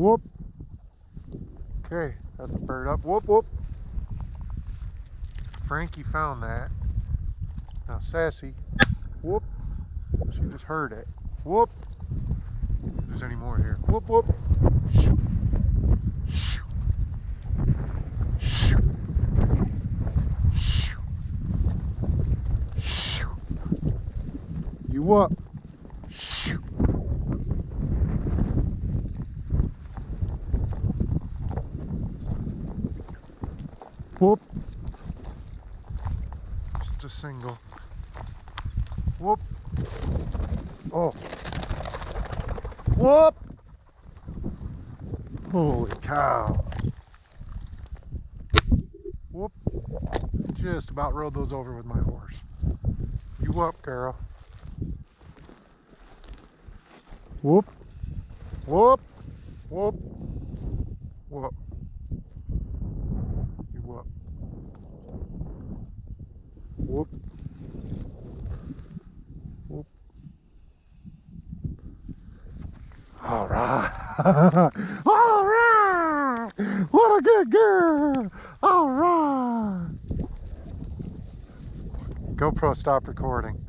Whoop. Okay, that's a bird up. Whoop, whoop. Frankie found that. Now Sassy. Whoop. She just heard it. Whoop. If there's any more here. Whoop, whoop. Shoot. Shoot. Shoot. Shoot. Shoot. You up. Shoot. Whoop. Just a single. Whoop. Oh. Whoop. Holy cow. Whoop. Just about rode those over with my horse. You up, girl. Whoop. Whoop. Whoop. Whoop. You up. Whoop. Whoop. All right. All right. What a good girl. All right. GoPro, stop recording.